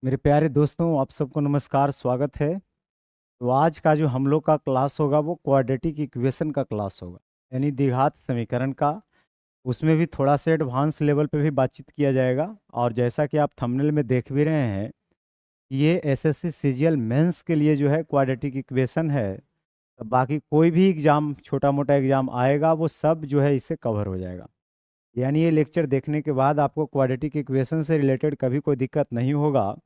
मेरे प्यारे दोस्तों, आप सबको नमस्कार, स्वागत है। तो आज का जो हम लोग का क्लास होगा वो क्वाड्रेटिक इक्वेशन का क्लास होगा, यानी द्विघात समीकरण का। उसमें भी थोड़ा सा एडवांस लेवल पे भी बातचीत किया जाएगा। और जैसा कि आप थंबनेल में देख भी रहे हैं, ये एसएससी सीजीएल मेंस के लिए जो है क्वाड्रेटिक इक्वेशन है। तो बाकी कोई भी एग्जाम, छोटा मोटा एग्जाम आएगा, वो सब जो है इससे कवर हो जाएगा। यानी ये लेक्चर देखने के बाद आपको क्वाड्रेटिक इक्वेशन से रिलेटेड कभी कोई दिक्कत नहीं होगा,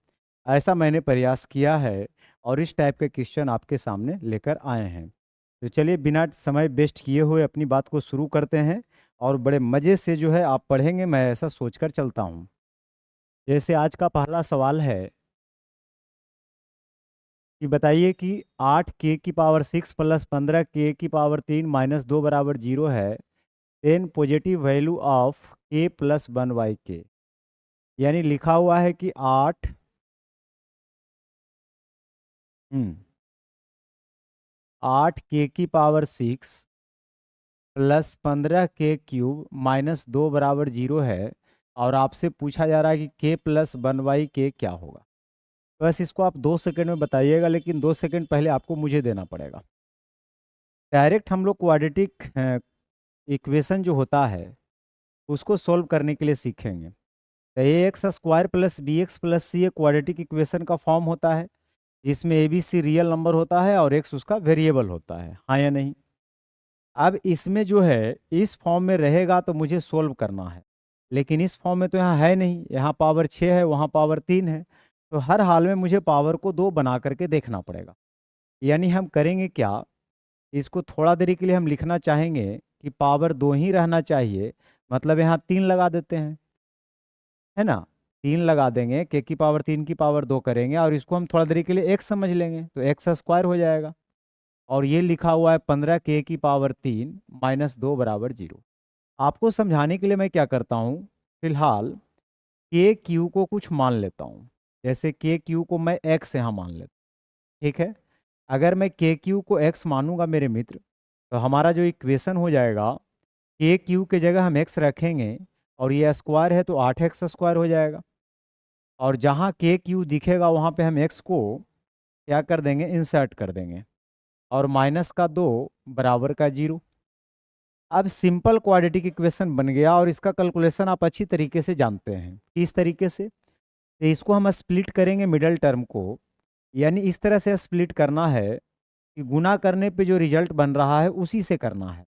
ऐसा मैंने प्रयास किया है और इस टाइप के क्वेश्चन आपके सामने लेकर आए हैं। तो चलिए बिना समय वेस्ट किए हुए अपनी बात को शुरू करते हैं। और बड़े मज़े से जो है आप पढ़ेंगे, मैं ऐसा सोचकर चलता हूँ। जैसे आज का पहला सवाल है कि बताइए कि 8k⁻6 प्लस 15k⁻3 माइनस 2 बराबर 0 है। Then positive value of k plus 1/k। यानी लिखा हुआ है कि 8k⁻6 प्लस 15k³ माइनस 2 बराबर 0 है। और आपसे पूछा जा रहा है कि k प्लस 1/k क्या होगा। तो बस इसको आप 2 सेकंड में बताइएगा, लेकिन 2 सेकंड पहले आपको मुझे देना पड़ेगा। डायरेक्ट हम लोग क्वाड्रेटिक इक्वेशन जो होता है उसको सोल्व करने के लिए सीखेंगे। तो ax² plus bx plus c एक क्वाड्रेटिक इक्वेशन का फॉर्म होता है, जिसमें abc रियल नंबर होता है और x उसका वेरिएबल होता है, हाँ या नहीं। अब इसमें जो है इस फॉर्म में रहेगा तो मुझे सोल्व करना है, लेकिन इस फॉर्म में तो यहाँ है नहीं, यहाँ पावर 6 है, वहाँ पावर 3 है। तो हर हाल में मुझे पावर को 2 बना करके देखना पड़ेगा। यानी हम करेंगे क्या, इसको थोड़ा देरी के लिए हम लिखना चाहेंगे कि पावर 2 ही रहना चाहिए, मतलब यहाँ 3 लगा देते हैं, है ना। 3 लगा देंगे, k⁻3 की पावर 2 करेंगे और इसको हम थोड़ा देरी के लिए x समझ लेंगे, तो x² हो जाएगा। और ये लिखा हुआ है 15k⁻3 माइनस 2 बराबर 0। आपको समझाने के लिए मैं क्या करता हूँ, फिलहाल k/q को कुछ मान लेता हूँ। जैसे k/q को मैं x यहाँ मान लेता हूँ, ठीक है। अगर मैं k/q को x मानूंगा मेरे मित्र, तो हमारा जो इक्वेशन हो जाएगा, k/q के जगह हम x रखेंगे और ये स्क्वायर है तो 8x² हो जाएगा। और जहाँ k/q दिखेगा वहाँ पे हम x को क्या कर देंगे, इंसर्ट कर देंगे। और माइनस का 2 बराबर का 0। अब सिंपल क्वाड्रेटिक इक्वेशन बन गया और इसका कैलकुलेशन आप अच्छी तरीके से जानते हैं। किस तरीके से, तो इसको हम स्प्लिट करेंगे मिडल टर्म को। यानी इस तरह से स्प्लिट करना है कि गुना करने पे जो रिजल्ट बन रहा है उसी से करना है।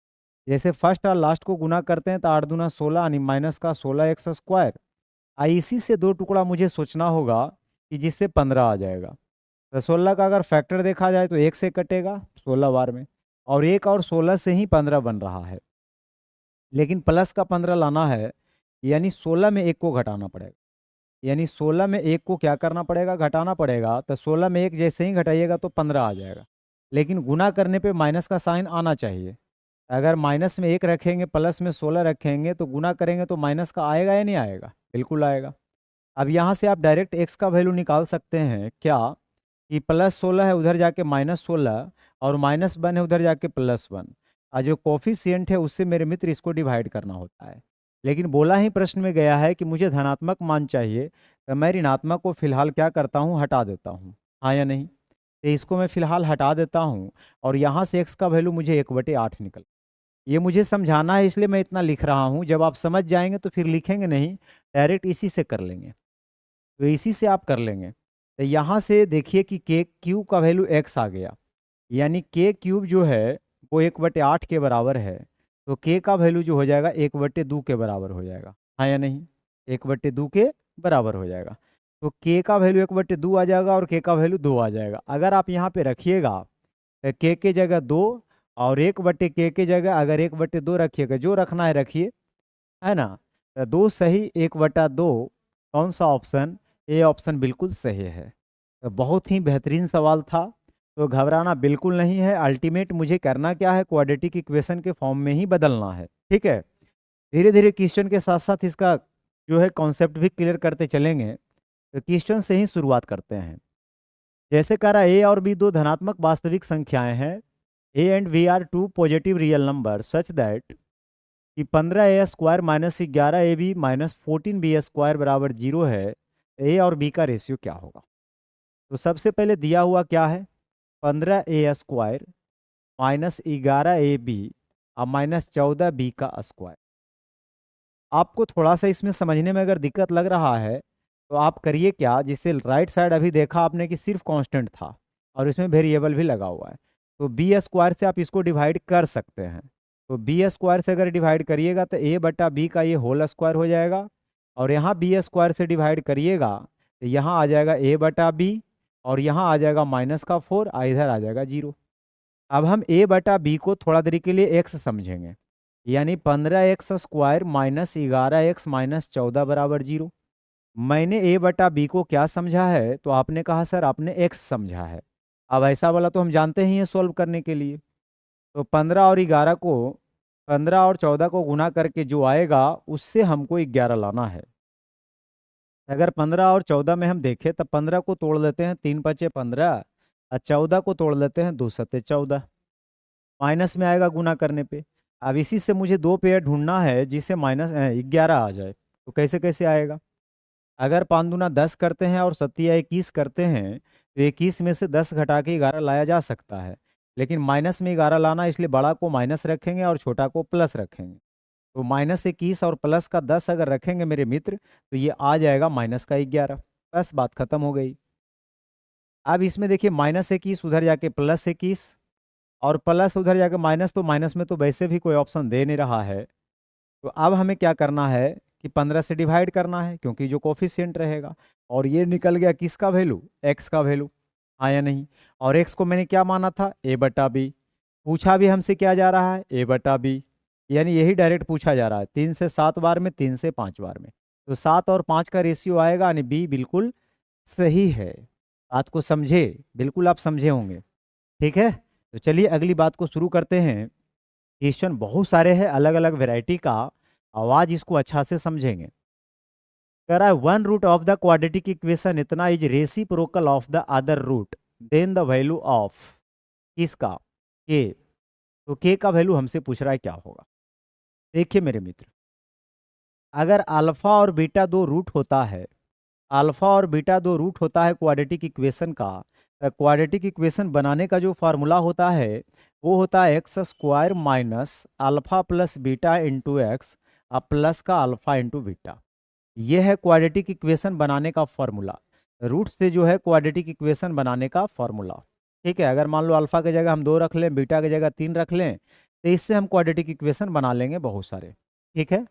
जैसे फर्स्ट और लास्ट को गुना करते हैं तो 8 दूना 16 यानी माइनस का 16x²। इसी से 2 टुकड़ा मुझे सोचना होगा कि जिससे 15 आ जाएगा। तो 16 का अगर फैक्टर देखा जाए तो 1 से कटेगा 16 बार में, और 1 और 16 से ही 15 बन रहा है। लेकिन प्लस का 15 लाना है, यानी 16 में 1 को घटाना पड़ेगा। यानी 16 में 1 को क्या करना पड़ेगा, घटाना पड़ेगा। तो 16 में 1 जैसे ही घटाइएगा तो 15 आ जाएगा। लेकिन गुना करने पे माइनस का साइन आना चाहिए। अगर माइनस में 1 रखेंगे, प्लस में 16 रखेंगे, तो गुना करेंगे तो माइनस का आएगा या नहीं आएगा, बिल्कुल आएगा। अब यहाँ से आप डायरेक्ट x का वैल्यू निकाल सकते हैं क्या, कि +16 है उधर जाके -16 और -1 है उधर जाके +1। और जो कोफिशिएंट है उससे मेरे मित्र इसको डिवाइड करना होता है। लेकिन बोला ही प्रश्न में गया है कि मुझे धनात्मक मान चाहिए, तो मैं ऋणात्मक को फिलहाल क्या करता हूँ, हटा देता हूँ, हाँ या नहीं। तो इसको मैं फिलहाल हटा देता हूँ और यहाँ से x का वैल्यू मुझे 1/8 निकल। ये मुझे समझाना है इसलिए मैं इतना लिख रहा हूँ। जब आप समझ जाएंगे तो फिर लिखेंगे नहीं, डायरेक्ट इसी से कर लेंगे। तो इसी से आप कर लेंगे। तो यहाँ से देखिए कि k³ का वैल्यू x आ गया, यानी k³ जो है वो 1/8 के बराबर है। तो k का वैल्यू जो हो जाएगा 1/2 के बराबर हो जाएगा, हाँ या नहीं। 1/2 के बराबर हो जाएगा। तो k का वैल्यू 1/2 आ जाएगा और k का वैल्यू 2 आ जाएगा। अगर आप यहाँ पे रखिएगा तो k के जगह 2 और 1/k के जगह अगर 1/2 रखिएगा, जो रखना है रखिए, है ना। तो 2 सही 1/2, कौन सा ऑप्शन, ए ऑप्शन बिल्कुल सही है। तो बहुत ही बेहतरीन सवाल था। तो घबराना बिल्कुल नहीं है। अल्टीमेट मुझे करना क्या है, क्वाड्रेटिक इक्वेशन के फॉर्म में ही बदलना है, ठीक है। धीरे धीरे क्वेश्चन के साथ साथ इसका जो है कॉन्सेप्ट भी क्लियर करते चलेंगे। तो क्वेश्चन से ही शुरुआत करते हैं। जैसे कह रहा है ए और बी दो धनात्मक वास्तविक संख्याएं हैं, A and B are two positive real number such that कि 15a² - 11ab - 14b² बराबर 0 है। ए और बी का रेशियो क्या होगा। तो सबसे पहले दिया हुआ क्या है, 15a² माइनस 11ab और माइनस 14b का स्क्वायर। आपको थोड़ा सा इसमें समझने में अगर दिक्कत लग रहा है तो आप करिए क्या, जिससे राइट साइड अभी देखा आपने कि सिर्फ कांस्टेंट था और इसमें वेरिएबल भी लगा हुआ है, तो बी स्क्वायर से आप इसको डिवाइड कर सकते हैं। तो बी स्क्वायर से अगर डिवाइड करिएगा तो ए बटा बी का ये होल स्क्वायर हो जाएगा, और यहाँ बी स्क्वायर से डिवाइड करिएगा तो यहाँ आ जाएगा ए बटा बी, और यहाँ आ जाएगा -4 और इधर आ जाएगा 0। अब हम ए बटा बी को थोड़ा देर के लिए एक्स समझेंगे, यानी 15x² माइनस 11x माइनस 14 बराबर 0। मैंने ए बटा बी को क्या समझा है, तो आपने कहा सर आपने एक्स समझा है। अब ऐसा वाला तो हम जानते ही हैं सॉल्व करने के लिए। तो 15 और 14 को गुना करके जो आएगा उससे हमको 11 लाना है। अगर 15 और 14 में हम देखें तो 15 को तोड़ लेते हैं, 3 5 15, और 14 को तोड़ लेते हैं, 2 7 14, माइनस में आएगा गुना करने पे। अब इसी से मुझे दो पेयर ढूंढना है जिसे -11 आ जाए, तो कैसे कैसे आएगा। अगर 5 दूना 10 करते हैं और 7 21 करते हैं, तो 21 में से 10 घटा के 11 लाया जा सकता है, लेकिन माइनस में 11 लाना, इसलिए बड़ा को माइनस रखेंगे और छोटा को प्लस रखेंगे। तो -21 और प्लस का 10 अगर रखेंगे मेरे मित्र, तो ये आ जाएगा -11। बस बात खत्म हो गई। अब इसमें देखिए -21 उधर जाके +21 और प्लस उधर जाके माइनस, तो माइनस में तो वैसे भी कोई ऑप्शन दे नहीं रहा है। तो अब हमें क्या करना है कि 15 से डिवाइड करना है, क्योंकि जो कोफिशिएंट रहेगा, और ये निकल गया किसका वैल्यू, एक्स का वैल्यू। आया नहीं, और एक्स को मैंने क्या माना था, ए बटा बी। पूछा भी हमसे क्या जा रहा है, ए बटा बी, यानी यही डायरेक्ट पूछा जा रहा है, 3 से 7 बार में, 3 से 5 बार में। तो 7 और 5 का रेशियो आएगा, यानी बी बिल्कुल सही है। बात को समझे, बिल्कुल आप समझे होंगे। ठीक है, तो चलिए अगली बात को शुरू करते हैं। क्वेश्चन बहुत सारे हैं अलग अलग वैरायटी का, आवाज इसको अच्छा से समझेंगे। कह रहा है 1 root of the quadratic equation इतना is reciprocal of the other root, then the value of किसका, के। तो के का वैल्यू हमसे पूछ रहा है क्या होगा। देखिए मेरे मित्र, अगर अल्फा और बीटा दो रूट होता है, अल्फा और बीटा दो रूट होता है क्वाड्रेटिक इक्वेशन का, तो क्वाड्रेटिक इक्वेशन बनाने का जो फार्मूला होता है वो होता है x² minus alpha plus beta into x और प्लस का अल्फा इंटू बीटा। ये है क्वाड्रेटिक इक्वेशन बनाने का फॉर्मूला, रूट से जो है क्वाड्रेटिक इक्वेशन बनाने का फॉर्मूला। ठीक है, अगर मान लो अल्फा की जगह हम 2 रख लें, बीटा की जगह 3 रख लें, तो इससे हम क्वाड्रेटिक इक्वेशन बना लेंगे बहुत सारे। ठीक है,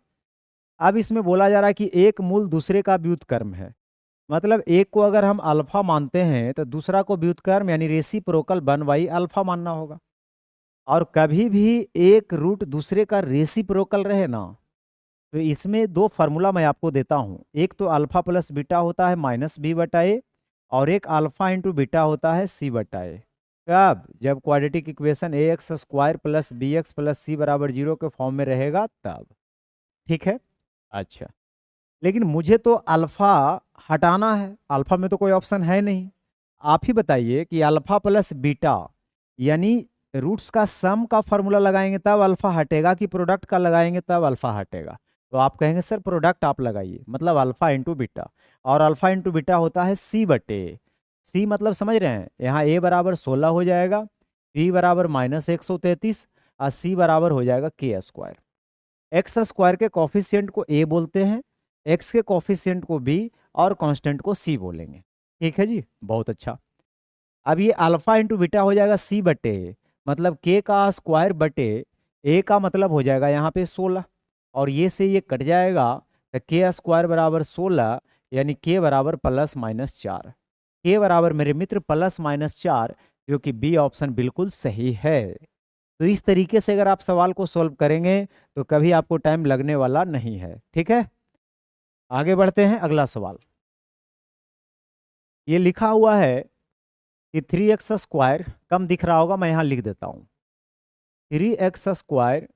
अब इसमें बोला जा रहा है कि एक मूल दूसरे का व्युत्क्रम है, मतलब एक को अगर हम अल्फा मानते हैं तो दूसरा को व्युत्क्रम यानी रेसिप्रोकल 1/अल्फा मानना होगा। और कभी भी एक रूट दूसरे का रेसिप्रोकल रहे ना, तो इसमें दो फार्मूला मैं आपको देता हूँ। एक तो अल्फा प्लस बीटा होता है -b/a, और एक अल्फा इंटू बीटा होता है c/a। कब, जब quadratic equation ax² plus bx plus c बराबर 0 के फॉर्म में रहेगा तब। ठीक है, अच्छा, लेकिन मुझे तो अल्फा हटाना है, अल्फा में तो कोई ऑप्शन है नहीं। आप ही बताइए कि अल्फा प्लस बीटा यानी रूट्स का सम का फॉर्मूला लगाएंगे तब अल्फा हटेगा, कि प्रोडक्ट का लगाएंगे तब अल्फा हटेगा। तो आप कहेंगे सर प्रोडक्ट आप लगाइए, मतलब अल्फा इंटू बीटा, और अल्फा इंटू बीटा होता है c/a। सी मतलब समझ रहे हैं, यहाँ a बराबर 16 हो जाएगा, b बराबर -133 और c बराबर हो जाएगा k²। x² के कॉफिशिएंट को a बोलते हैं, x के कॉफिशिएंट को b और कांस्टेंट को c बोलेंगे। ठीक है जी, बहुत अच्छा। अब ये अल्फा इंटू बीटा हो जाएगा c/a, मतलब k का स्क्वायर बटे a का मतलब हो जाएगा यहाँ पे 16, और ये से ये कट जाएगा, तो k² बराबर 16, यानी k बराबर +-4। k बराबर मेरे मित्र +-4, जो कि बी ऑप्शन बिल्कुल सही है। तो इस तरीके से अगर आप सवाल को सॉल्व करेंगे तो कभी आपको टाइम लगने वाला नहीं है। ठीक है, आगे बढ़ते हैं, अगला सवाल। ये लिखा हुआ है कि 3x² कम दिख रहा होगा, मैं यहाँ लिख देता हूँ। 3x²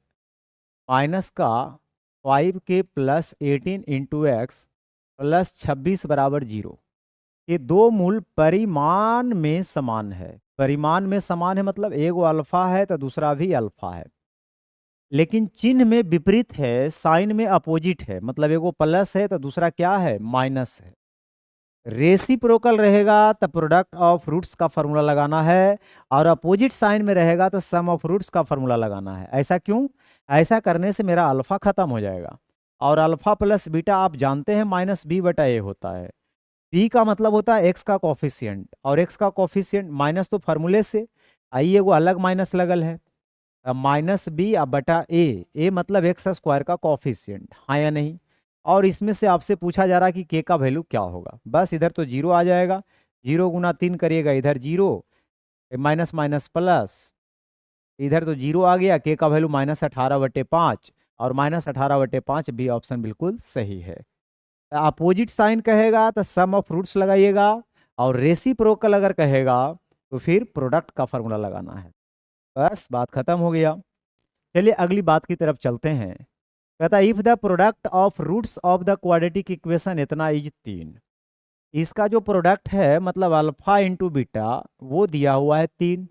माइनस का 5k plus 18 into X plus 26 बराबर 0। ये दो मूल परिमाण में समान है। परिमाण में समान है मतलब एगो अल्फा है तो दूसरा भी अल्फा है, लेकिन चिन्ह में विपरीत है, साइन में अपोजिट है, मतलब एगो प्लस है तो दूसरा क्या है, माइनस है। रेसिप्रोकल रहेगा तो प्रोडक्ट ऑफ रूट्स का फॉर्मूला लगाना है, और अपोजिट साइन में रहेगा तो सम ऑफ रूट्स का फॉर्मूला लगाना है। ऐसा क्यों? ऐसा करने से मेरा अल्फा खत्म हो जाएगा, और अल्फा प्लस बीटा आप जानते हैं माइनस बी बटा ए होता है। बी का मतलब होता है एक्स का कॉफिशिएंट, और एक्स का कॉफिशिएंट माइनस तो फार्मूले से आइए वो अलग माइनस लगल है, माइनस बी अब बटा ए मतलब एक्स स्क्वायर का कॉफिशिएंट, हाँ या नहीं? और इसमें से आपसे पूछा जा रहा है कि के का वैल्यू क्या होगा। बस इधर तो जीरो आ जाएगा, 0 × 3 करिएगा, इधर जीरो, माइनस माइनस प्लस, इधर तो जीरो आ गया, के का वैल्यू -18/5, और -18/5 बी ऑप्शन बिल्कुल सही है। अपोजिट साइन कहेगा तो सम ऑफ रूट्स लगाइएगा, और रेसिप्रोकल अगर कहेगा तो फिर प्रोडक्ट का फॉर्मूला लगाना है। बस बात खत्म हो गया। चलिए अगली बात की तरफ चलते हैं। कहता if the product of roots of the quadratic equation इतना इज 3, इसका जो प्रोडक्ट है मतलब अल्फा इंटू बीटा वो दिया हुआ है 3।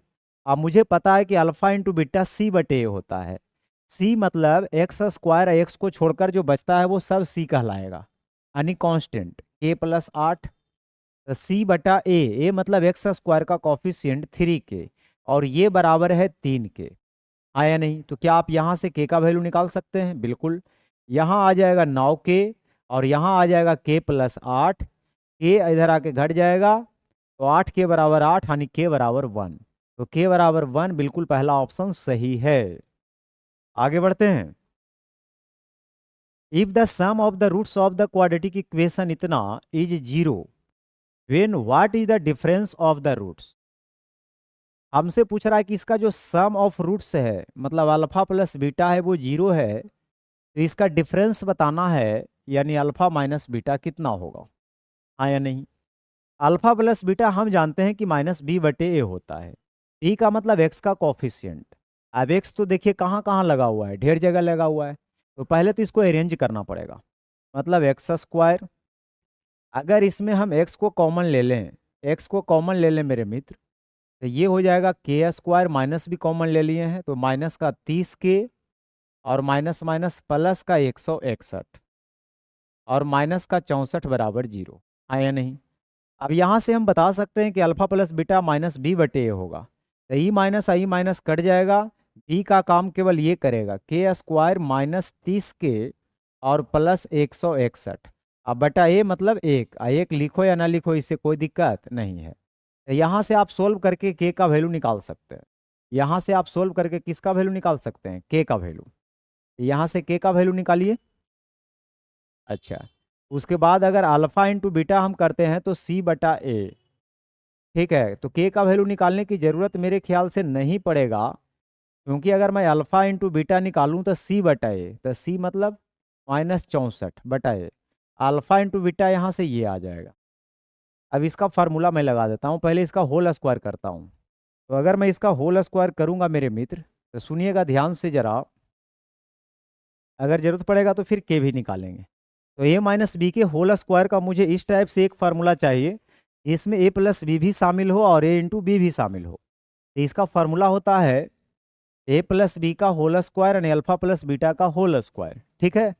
अब मुझे पता है कि अल्फा इंटू बीटा सी बटे ए होता है। सी मतलब एक्स स्क्वायर, एक्स को छोड़कर जो बचता है वो सब सी कहलाएगा, यानी कांस्टेंट के प्लस 8, सी बटा ए मतलब एक्स स्क्वायर का कॉफिशिएंट 3 के, और ये बराबर है 3 के, आया नहीं? तो क्या आप यहाँ से के का वैल्यू निकाल सकते हैं? बिल्कुल। यहाँ आ जाएगा 9 के, और यहाँ आ जाएगा के प्लस 8, के इधर आके घट जाएगा, तो 8 के बराबर 8 यानी के बराबर 1, तो के बराबर 1 बिल्कुल पहला ऑप्शन सही है। आगे बढ़ते हैं। If the sum of the roots of the quadratic equation इतना is 0, when what is the difference of the roots. हमसे पूछ रहा है कि इसका जो सम ऑफ रूट्स है मतलब अल्फा प्लस बीटा है वो 0 है, तो इसका डिफरेंस बताना है, यानी अल्फा माइनस बीटा कितना होगा, हाँ या नहीं? अल्फा प्लस बीटा हम जानते हैं कि माइनस बी बटे ए होता है। बी का मतलब एक्स का कॉफिशिएंट। अब एक्स तो देखिए कहाँ कहाँ लगा हुआ है, ढेर जगह लगा हुआ है, तो पहले तो इसको अरेंज करना पड़ेगा। मतलब एक्स स्क्वायर, अगर इसमें हम एक्स को कॉमन ले लें, एक्स को कॉमन ले लें मेरे मित्र, तो ये हो जाएगा के स्क्वायर, माइनस भी कॉमन ले लिए हैं तो माइनस का 30 के, और माइनस माइनस प्लस का 161, और माइनस का 64 बराबर 0, हाँ या नहीं? अब यहाँ से हम बता सकते हैं कि alpha plus beta minus B बटे ए होगा, तो ई माइनस कट जाएगा, बी का काम केवल ये करेगा, के स्क्वायर -30 के और प्लस 161, अब बटा ए मतलब 1, एक लिखो या ना लिखो इससे कोई दिक्कत नहीं है। तो यहाँ से आप सोल्व करके के का वैल्यू निकाल सकते हैं। यहाँ से आप सोल्व करके किसका वैल्यू निकाल सकते हैं? के का वैल्यू। यहाँ से के का वैल्यू निकालिए। अच्छा, उसके बाद अगर अल्फा इंटू बीटा हम करते हैं तो सी बटा ए, ठीक है? तो के का वैल्यू निकालने की ज़रूरत मेरे ख्याल से नहीं पड़ेगा, क्योंकि अगर मैं अल्फा इंटू बीटा निकालूँ तो सी बटा ए, तो सी मतलब -64 बटा ए, अल्फा इंटू बीटा यहाँ से ये आ जाएगा। अब इसका फार्मूला मैं लगा देता हूँ, पहले इसका होल स्क्वायर करता हूँ। तो अगर मैं इसका होल स्क्वायर करूँगा मेरे मित्र, तो सुनिएगा ध्यान से ज़रा, अगर ज़रूरत पड़ेगा तो फिर के भी निकालेंगे। तो ए माइनस बी के होल स्क्वायर का मुझे इस टाइप से एक फार्मूला चाहिए, इसमें ए प्लस बी भी शामिल हो और ए इंटू बी भी शामिल हो। तो इसका फार्मूला होता है ए प्लस बी का होल स्क्वायर यानी अल्फा प्लस बीटा का होल स्क्वायर, ठीक है?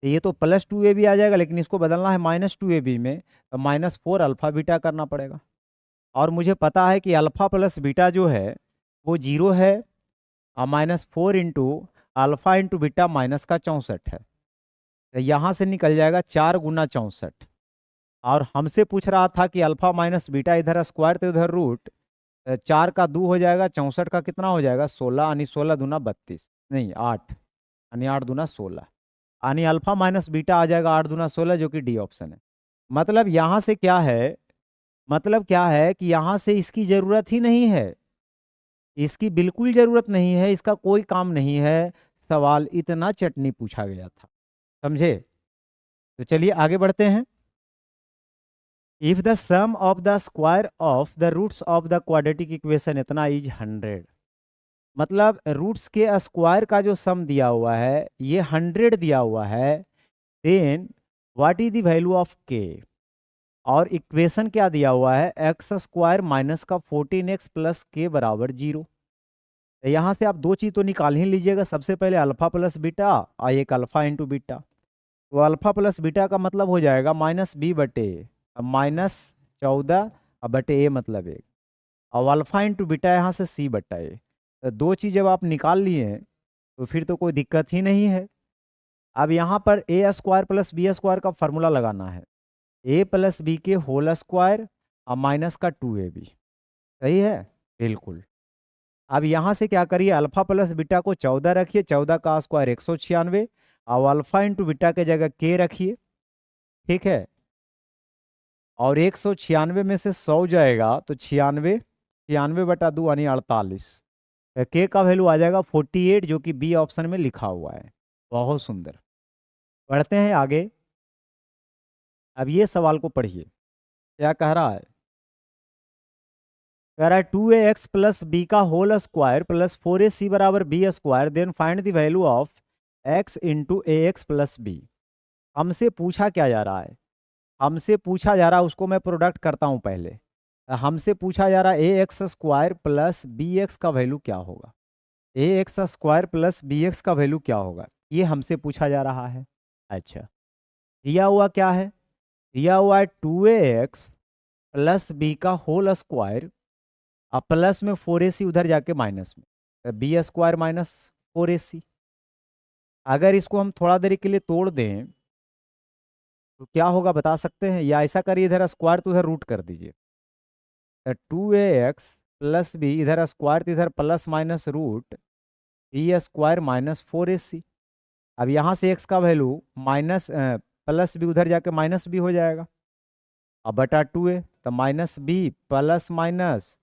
तो ये तो +2ab आ जाएगा, लेकिन इसको बदलना है -2ab में, तो -4 अल्फा बीटा करना पड़ेगा। और मुझे पता है कि अल्फा प्लस बीटा जो है वो 0 है, और -4 into alpha into beta minus का 64 है, तो यहाँ से निकल जाएगा 4 × 64। और हमसे पूछ रहा था कि अल्फा माइनस बीटा इधर स्क्वायर तो इधर रूट, 4 का 2 हो जाएगा, 64 का कितना हो जाएगा 16, यानी 16 दूना 32, नहीं 8, यानी 8 दूना 16, यानी अल्फा माइनस बीटा आ जाएगा 8 दूना 16, जो कि डी ऑप्शन है। मतलब यहाँ से क्या है, मतलब क्या है कि यहाँ से इसकी ज़रूरत ही नहीं है, इसकी बिल्कुल ज़रूरत नहीं है, इसका कोई काम नहीं है, सवाल इतना चटनी पूछा गया था, समझे? तो चलिए आगे बढ़ते हैं। If the sum of the square of the roots of the quadratic equation इतना इज 100, मतलब रूट्स के स्क्वायर का जो सम दिया हुआ है ये 100 दिया हुआ है, then what is the value of K, और इक्वेशन क्या दिया हुआ है, एक्स स्क्वायर माइनस का 14x प्लस के बराबर 0। तो यहाँ से आप दो चीज़ तो निकाल ही लीजिएगा, सबसे पहले अल्फा प्लस बीटा और एक अल्फा इंटू बीटा। तो अल्फा प्लस बीटा का मतलब हो जाएगा -b बटे -14 बटे ए मतलब 1, और अल्फा इंटू बीटा यहाँ से सी बटा ए। तो दो चीज़ जब आप निकाल लिए हैं तो फिर तो कोई दिक्कत ही नहीं है। अब यहाँ पर ए स्क्वायर प्लस बी स्क्वायर का फॉर्मूला लगाना है, ए प्लस बी के होल स्क्वायर और माइनस का 2ab। सही है, बिल्कुल। अब यहाँ से क्या करिए, अल्फा प्लस बीटा को 14 रखिए, 14 का स्क्वायर 196, और अल्फा इंटू बीटा के जगह के रखिए, ठीक है। और 196 में से 100 जाएगा तो 96, 96 बटा 2 यानी 48। के का वैल्यू आ जाएगा 48, जो कि बी ऑप्शन में लिखा हुआ है। बहुत सुंदर। पढ़ते हैं आगे। अब ये सवाल को पढ़िए, क्या कह रहा है। कह रहा है 2ax प्लस बी का होल स्क्वायर प्लस 4ac बराबर B square, then find the value of x into A X plus B. हमसे पूछा क्या जा रहा है, हमसे पूछा जा रहा है, उसको मैं प्रोडक्ट करता हूं पहले। हमसे पूछा जा रहा है a x square plus b x का वैल्यू क्या होगा, a x square plus b x का वैल्यू क्या होगा, ये हमसे पूछा जा रहा है। अच्छा, दिया हुआ क्या है, दिया हुआ है 2ax प्लस बी का होल स्क्वायर, अब प्लस में 4ac उधर जाके माइनस में, बी स्क्वायर माइनस 4ac। अगर इसको हम थोड़ा देर के लिए तोड़ दें तो क्या होगा बता सकते हैं, या ऐसा करिए इधर स्क्वायर तो उधर रूट कर दीजिए। 2ax प्लस बी, इधर स्क्वायर तो इधर plus minus root B square minus 4ac। अब यहाँ से x का वैल्यू माइनस प्लस बी उधर जाके माइनस बी हो जाएगा, अब बटा 2a, तो minus B plus minus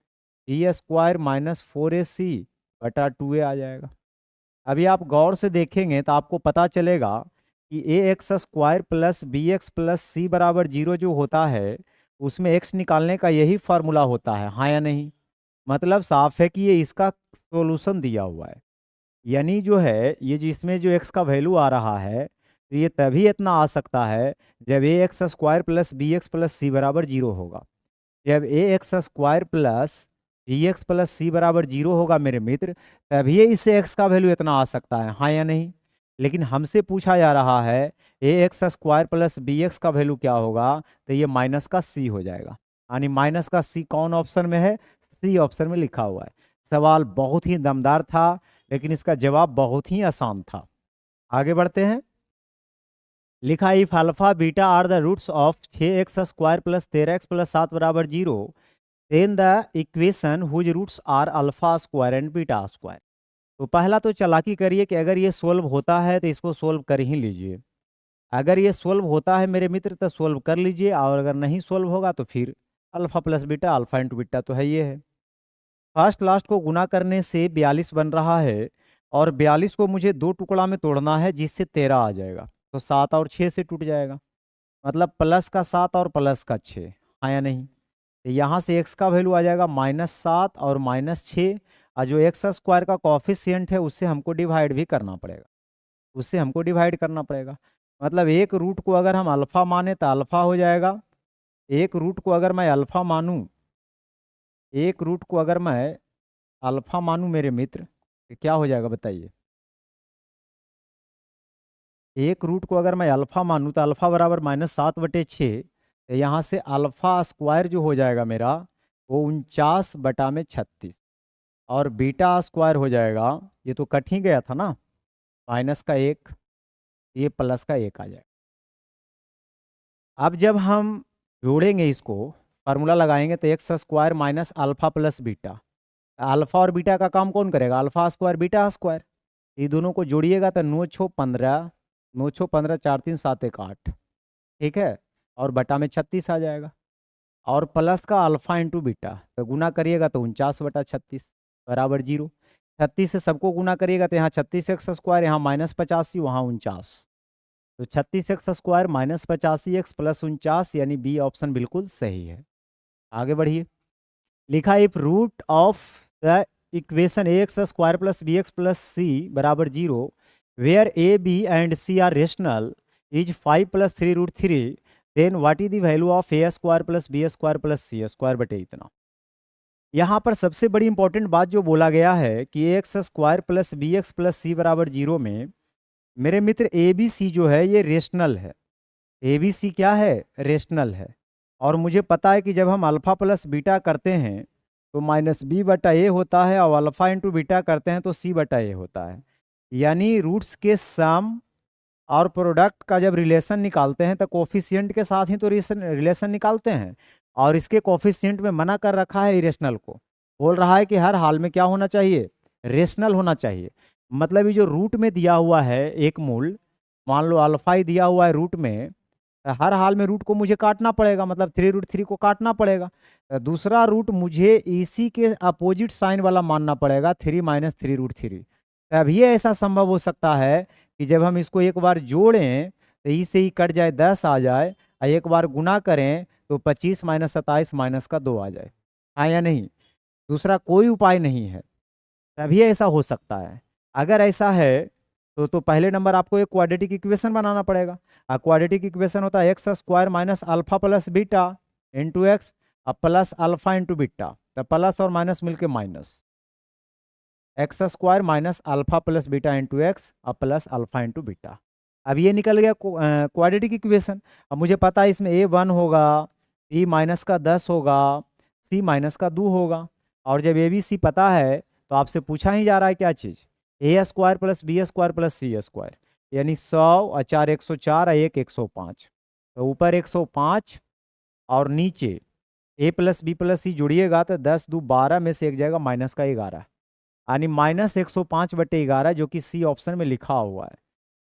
B square minus 4ac बटा 2a आ जाएगा। अभी आप गौर से देखेंगे तो आपको पता चलेगा कि a x square plus b x plus c बराबर 0 जो होता है उसमें x निकालने का यही फार्मूला होता है, हाँ या नहीं। मतलब साफ है कि ये इसका सॉल्यूशन दिया हुआ है, यानी जो है ये जिसमें जो x का वैल्यू आ रहा है तो ये तभी इतना आ सकता है जब a x square plus b x plus c बराबर 0 होगा। जब a x square plus b x plus c बराबर 0 होगा मेरे मित्र, तभी इससे x का वैल्यू इतना आ सकता है, हाँ या नहीं। लेकिन हमसे पूछा जा रहा है a x square plus b x का वैल्यू क्या होगा, तो ये माइनस का सी हो जाएगा, यानी माइनस का सी कौन ऑप्शन में है, सी ऑप्शन में लिखा हुआ है। सवाल बहुत ही दमदार था, लेकिन इसका जवाब बहुत ही आसान था। आगे बढ़ते हैं। लिखा if alpha beta are the roots of 6x square plus 13x plus 7 बराबर 0, then the equation whose roots are alpha square and beta square. तो पहला तो चालाकी करिए कि अगर ये सोल्व होता है तो इसको सोल्व कर ही लीजिए। अगर ये सोल्व होता है मेरे मित्र तो सोल्व कर लीजिए, और अगर नहीं सोल्व होगा तो फिर alpha plus beta, alpha into beta तो है ये है। फर्स्ट लास्ट को गुना करने से 42 बन रहा है, और 42 को मुझे दो टुकड़ा में तोड़ना है जिससे 13 आ जाएगा, तो 7 और 6 से टूट जाएगा, मतलब प्लस का 7 और प्लस का 6, हाँ या नहीं। तो यहाँ से x का वैल्यू आ जाएगा -7 और -6, और जो एक्स स्क्वायर का कॉफिशियंट है उससे हमको डिवाइड भी करना पड़ेगा, उससे हमको डिवाइड करना पड़ेगा। मतलब एक रूट को अगर हम अल्फ़ा माने तो अल्फ़ा हो जाएगा, एक रूट को अगर मैं अल्फ़ा मानूं, एक रूट को अगर मैं अल्फ़ा मानूं मेरे मित्र, तो क्या हो जाएगा बताइए। एक रूट को अगर मैं अल्फ़ा मानूं तो अल्फ़ा बराबर -7/6, तो यहाँ से अल्फ़ा स्क्वायर जो हो जाएगा मेरा वो 49/36, और बीटा स्क्वायर हो जाएगा, ये तो कट ही गया था ना, -1, ये +1 आ जाएगा। अब जब हम जोड़ेंगे इसको, फार्मूला लगाएंगे, तो x square minus alpha plus beta, alpha और बीटा का काम कौन करेगा, अल्फ़ा स्क्वायर बीटा स्क्वायर। ये दोनों को जोड़िएगा तो 9 छो 15, 9 छो 15, 4 3 7 1 8, ठीक है, और बटा में 36 आ जाएगा, और प्लस का अल्फ़ा इंटू बीटा तो गुना करिएगा तो 49/36 बराबर 0। 36 से सबको गुना करिएगा तो यहाँ 36x स्क्वायर, यहाँ -85, वहाँ 49, तो 36x स्क्वायर -85x प्लस 49, यानी बी ऑप्शन बिल्कुल सही है। आगे बढ़िए। लिखा if root of the equation a x square plus b x plus c बराबर 0, where a b and c are rational, is 5 + 3√3, then what is the value of a square plus b square plus c square बटे इतना। यहाँ पर सबसे बड़ी important बात जो बोला गया है कि a x square plus b x plus c बराबर 0 में मेरे मित्र ए बी सी जो है ये रेशनल है। ए बी सी क्या है, रेशनल है। और मुझे पता है कि जब हम अल्फ़ा प्लस बीटा करते हैं तो माइनस बी बटा ए होता है, और अल्फ़ा इंटू बीटा करते हैं तो सी बटा ए होता है। यानी रूट्स के सम और प्रोडक्ट का जब रिलेशन निकालते हैं तो कोफिशिएंट के साथ ही तो रिलेशन निकालते हैं, और इसके कोफिशिएंट में मना कर रखा है इरेशनल को। बोल रहा है कि हर हाल में क्या होना चाहिए, रेशनल होना चाहिए। मतलब ये जो रूट में दिया हुआ है एक मूल, मान लो अल्फा ही दिया हुआ है रूट में, तो हर हाल में रूट को मुझे काटना पड़ेगा, मतलब 3√3 को काटना पड़ेगा। तो दूसरा रूट मुझे इसी के अपोजिट साइन वाला मानना पड़ेगा, 3 माइनस 3√3। तभी ऐसा संभव हो सकता है कि जब हम इसको एक बार जोड़ें तो ई से ही कट जाए 10 आ जाए, और एक बार गुना करें तो 25 माइनस 27 माइनस का 2 आ जाए। हाँ या नहीं? दूसरा कोई उपाय नहीं है, तभी ऐसा हो सकता है। अगर ऐसा है तो पहले नंबर आपको एक क्वाड्रेटिक इक्वेशन बनाना पड़ेगा। क्वाड्रेटिक इक्वेशन होता है x square minus alpha plus beta into X plus alpha into beta, तो प्लस और माइनस मिलके minus, x square minus alpha plus beta into x और प्लस अल्फा इंटू बीटा। अब ये निकल गया क्वाड्रेटिक इक्वेशन। अब मुझे पता है इसमें a1 होगा, b माइनस का 10 होगा, c माइनस का 2 होगा। और जब ए बी सी पता है तो आपसे पूछा ही जा रहा है क्या चीज़, a square plus b square plus c square, यानी 100 और 4 104 और 1 105। तो ऊपर 105 और नीचे a प्लस बी प्लस सी जोड़िएगा तो 10 2 12 में से एक जाएगा माइनस का 11, यानी माइनस 105/11, जो कि सी ऑप्शन में लिखा हुआ है।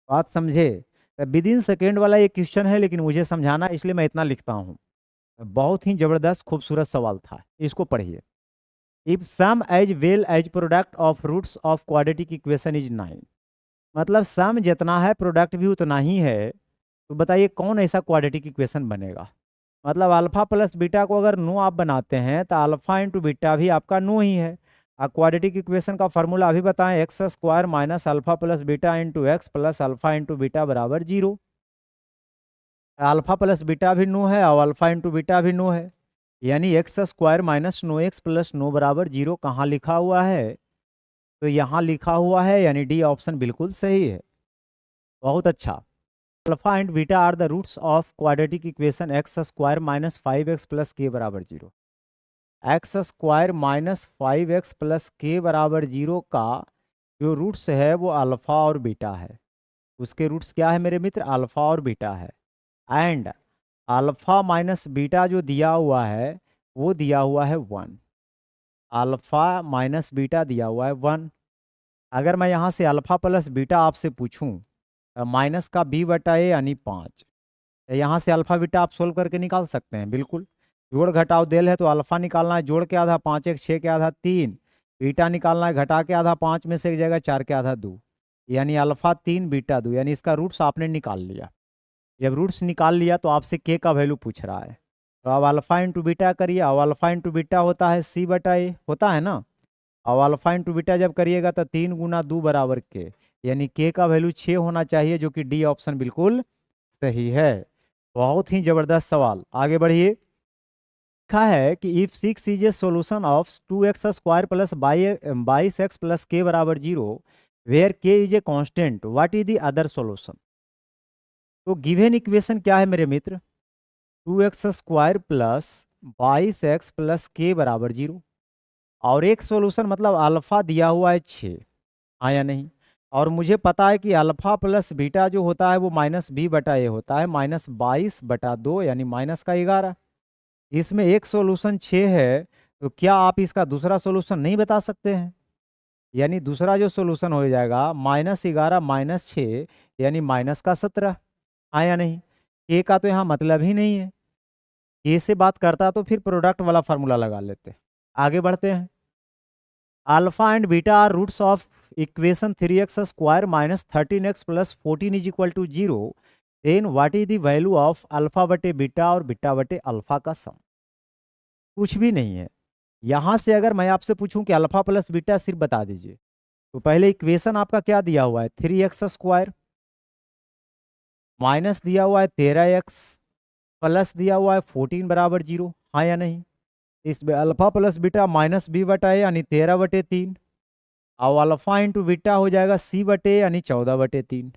बात समझे? विद इन सेकेंड वाला ये क्वेश्चन है, लेकिन मुझे समझाना इसलिए मैं इतना लिखता हूँ। बहुत ही जबरदस्त खूबसूरत सवाल था, इसको पढ़िए। If sum as well as product of roots of quadratic equation is 9, मतलब सम जितना है प्रोडक्ट भी उतना ही है, तो बताइए कौन ऐसा क्वाड्रेटिक इक्वेशन बनेगा। मतलब अल्फा प्लस बीटा को अगर नो आप बनाते हैं तो अल्फा इंटू बीटा भी आपका नो ही है। क्वाड्रेटिक इक्वेशन का फॉर्मूला अभी बताएं, X square minus alpha plus beta into X plus alpha into beta बराबर 0। अल्फा प्लस बीटा भी नो है और अल्फा इंटू बीटा भी नो है, यानी एक्स स्क्वायर माइनस नो एक्स प्लस नो बराबर 0 कहाँ लिखा हुआ है, तो यहाँ लिखा हुआ है, यानी डी ऑप्शन बिल्कुल सही है। बहुत अच्छा। Alpha and beta are the roots of quadratic equation X square minus 5x plus K बराबर 0। X square minus 5x plus K बराबर 0 का जो रूट्स है वो अल्फा और बीटा है। उसके रूट्स क्या है मेरे मित्र, अल्फा और बीटा है। एंड अल्फा माइनस बीटा जो दिया हुआ है वो दिया हुआ है 1। अल्फा माइनस बीटा दिया हुआ है 1। अगर मैं यहाँ से अल्फा प्लस बीटा आपसे पूछूं, माइनस का b बटा ए यानी 5, यहाँ से अल्फा बीटा आप सोल्व करके निकाल सकते हैं बिल्कुल। जोड़ घटाव देल है तो अल्फा निकालना है, जोड़ के आधा 5 1 6 के आधा 3, बीटा निकालना है, घटा के आधा 5 में से एक जगह 4 के आधा 2, यानी अल्फा 3 बीटा 2, यानी इसका रूट्स आपने निकाल लिया। जब रूट्स निकाल लिया तो आपसे के का वैल्यू पूछ रहा है, तो अब अल्फा इंटू बीटा करिए। अब अल्फा इंटू बीटा होता है c बटा ए, होता है ना। अब अल्फा इंटू बीटा जब करिएगा तो 3 गुना 2 बराबर के, यानी के का वैल्यू 6 होना चाहिए, जो कि डी ऑप्शन बिल्कुल सही है। बहुत ही जबरदस्त सवाल, आगे बढ़िए। लिखा है कि if 6 is a solution of 2x square plus 22x plus K बराबर 0, वेयर के is a constant, what is the other solution. तो गिवन इक्वेशन क्या है मेरे मित्र, 2x square plus 22x plus K बराबर 0, और एक सोल्यूशन मतलब अल्फा दिया हुआ है 6, हाँ या नहीं। और मुझे पता है कि अल्फा प्लस बीटा जो होता है वो माइनस b बटा ए होता है, माइनस 22/2 यानी माइनस का 11। इसमें एक सोल्यूशन 6 है, तो क्या आप इसका दूसरा सोल्यूशन नहीं बता सकते हैं। यानी दूसरा जो सोल्यूशन हो जाएगा -11 -6, यानी माइनस का 17, हाँ या नहीं। के का तो यहाँ मतलब ही नहीं है, के से बात करता तो फिर प्रोडक्ट वाला फार्मूला लगा लेते। आगे बढ़ते हैं। Alpha and beta are roots of equation 3x square minus 13x plus 14 is equal to 0, then what is the value of alpha बटे बीटा और बीटा बटे अल्फा का सम। कुछ भी नहीं है। यहाँ से अगर मैं आपसे पूछूं कि अल्फा प्लस बीटा सिर्फ बता दीजिए, तो पहले इक्वेशन आपका क्या दिया हुआ है, 3x स्क्वायर माइनस दिया हुआ है 13x प्लस दिया हुआ है 14 बराबर 0, हाँ या नहीं। इसमें alpha plus beta minus b बटा ए यानी 13/3, और अल्फा इंटू बीटा हो जाएगा c बटे यानी 14/3।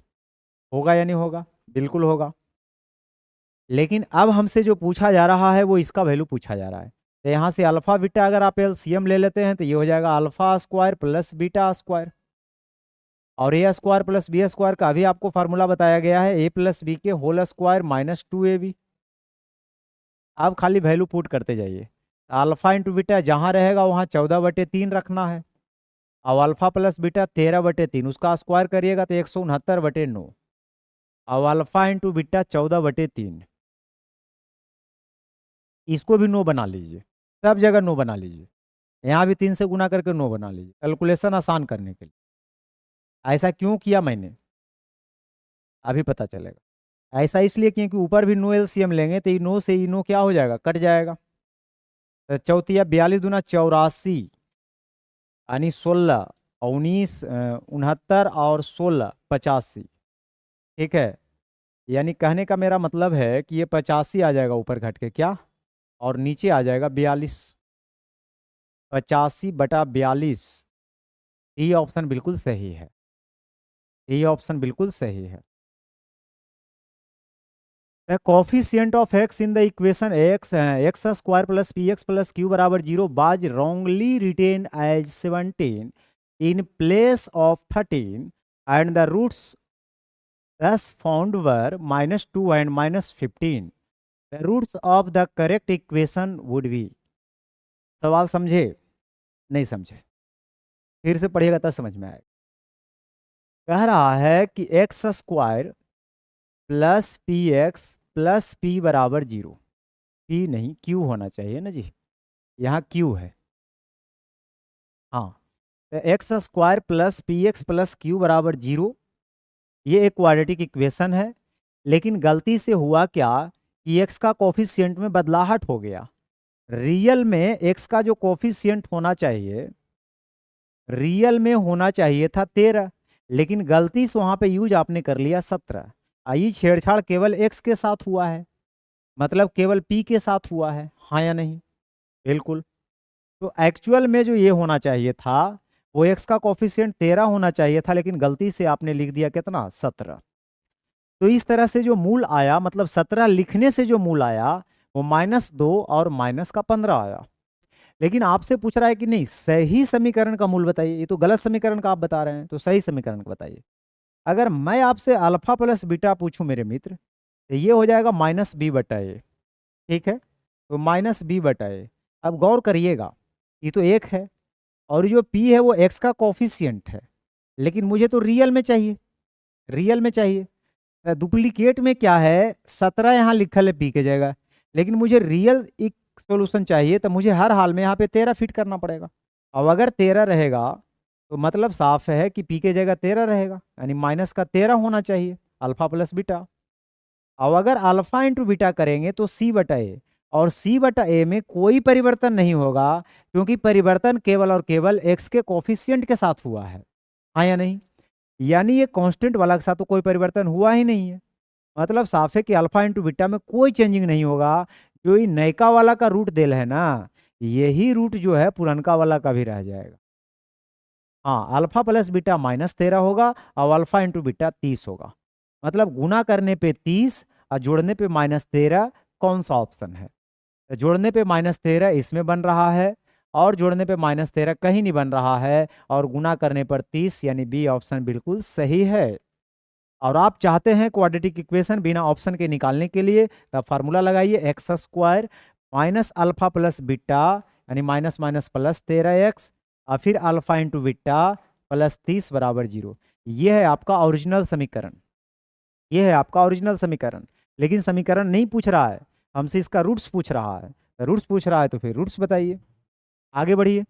होगा या नहीं होगा, बिल्कुल होगा। लेकिन अब हमसे जो पूछा जा रहा है वो इसका वैल्यू पूछा जा रहा है। तो यहाँ से अल्फा बीटा अगर आप एलसीएम ले लेते हैं तो ये हो जाएगा alpha square plus beta square, और ए स्क्वायर प्लस बी स्क्वायर का भी आपको फार्मूला बताया गया है, ए प्लस बी के होल स्क्वायर माइनस 2ab। आप खाली वैल्यू पुट करते जाइए। अल्फा इंटू बीटा जहाँ रहेगा वहाँ 14/3 रखना है, और अल्फा प्लस बीटा 13/3, उसका स्क्वायर करिएगा तो 169/9, और अल्फा इंटू बीटा 14/3, इसको भी 9 बना लीजिए, सब जगह 9 बना लीजिए, यहाँ भी 3 से गुना करके 9 बना लीजिए कैलकुलेशन आसान करने के लिए। ऐसा क्यों किया मैंने अभी पता चलेगा। ऐसा इसलिए क्योंकि ऊपर भी 9 एलसीएम लेंगे तो ये 9 से ये 9 क्या हो जाएगा, कट जाएगा। तो चौथिया 42 दूना 84, यानी 16, 19, 69 और 16 85। ठीक है, यानी कहने का मेरा मतलब है कि ये 85 आ जाएगा ऊपर घट के क्या, और नीचे आ जाएगा 42, 85/42। ये ऑप्शन बिल्कुल सही है, ये ऑप्शन बिल्कुल सही है। The coefficient of x in the equation x square plus px plus q बराबर 0 was wrongly written as 17 in place of 13 and the roots thus found were -2 and -15. The roots of the correct equation would be। सवाल समझे नहीं समझे, फिर से पढ़िएगा तब समझ में आएगा। कह रहा है कि x square plus P X plus P बराबर 0, पी नहीं क्यू होना चाहिए ना जी, यहाँ क्यू है। हाँ, तो x square plus P X plus Q बराबर 0, ये एक क्वाड्रेटिक इक्वेशन है। लेकिन गलती से हुआ क्या कि एक्स का कोफिशिएंट में बदलाहट हो गया। रियल में एक्स का जो कोफिशिएंट होना चाहिए, रियल में होना चाहिए था 13, लेकिन गलती से वहां पे यूज आपने कर लिया 17। आई छेड़छाड़ केवल एक्स के साथ हुआ है, मतलब केवल पी के साथ हुआ है, हाँ या नहीं? बिल्कुल। तो एक्चुअल में जो ये होना चाहिए था वो एक्स का कोफिशिएंट 13 होना चाहिए था, लेकिन गलती से आपने लिख दिया कितना, 17। तो इस तरह से जो मूल आया, मतलब 17 लिखने से जो मूल आया वो -2 और -15 आया। लेकिन आपसे पूछ रहा है कि नहीं सही समीकरण का मूल बताइए, ये तो गलत समीकरण का आप बता रहे हैं, तो सही समीकरण का बताइए। अगर मैं आपसे अल्फा प्लस बीटा पूछूं मेरे मित्र, तो ये हो जाएगा -b/a। ठीक है, तो -b/a। अब गौर करिएगा, ये तो एक है, और जो p है वो x का कोफिशिएंट है, लेकिन मुझे तो रियल में चाहिए, रियल में चाहिए। डुप्लीकेट में क्या है, 17 यहाँ लिखल है p के जगह, लेकिन मुझे रियल एक सोल्यूशन चाहिए, तो मुझे हर हाल में यहाँ पे 13 फिट करना पड़ेगा। अब अगर 13 रहेगा तो मतलब साफ है कि p के जगह 13 रहेगा, यानी -13 होना चाहिए अल्फा प्लस बीटा। अब अगर अल्फा इंटू बीटा करेंगे तो c/a, और c/a में कोई परिवर्तन नहीं होगा, क्योंकि परिवर्तन केवल और केवल x के कोफिशिएंट के साथ हुआ है, हाँ या नहीं? यानी ये कांस्टेंट वाला के साथ तो कोई परिवर्तन हुआ ही नहीं है, मतलब साफ है कि अल्फा इंटू बीटा में कोई चेंजिंग नहीं होगा। जो ये नयका वाला का रूट देल है ना, यही रूट जो है पुरनका वाला का भी रह जाएगा। हाँ, अल्फा प्लस बीटा -13 होगा और अल्फा इंटू बीटा 30 होगा, मतलब गुना करने पे 30 और जोड़ने पे -13। कौन सा ऑप्शन है? तो जोड़ने पे -13 इसमें बन रहा है, और जोड़ने पे -13 कहीं नहीं बन रहा है, और गुना करने पर 30, यानी बी ऑप्शन बिल्कुल सही है। और आप चाहते हैं क्वाड्रेटिक इक्वेशन बिना ऑप्शन के निकालने के लिए, तब फार्मूला लगाइए x square minus alpha plus beta, यानी माइनस माइनस प्लस 13x, और फिर अल्फा इंटू बीटा प्लस 30 बराबर 0। ये है आपका ओरिजिनल समीकरण, ये है आपका ओरिजिनल समीकरण। लेकिन समीकरण नहीं पूछ रहा है हमसे, इसका रूट्स पूछ रहा है। रूट्स पूछ रहा है तो फिर रूट्स बताइए, आगे बढ़िए।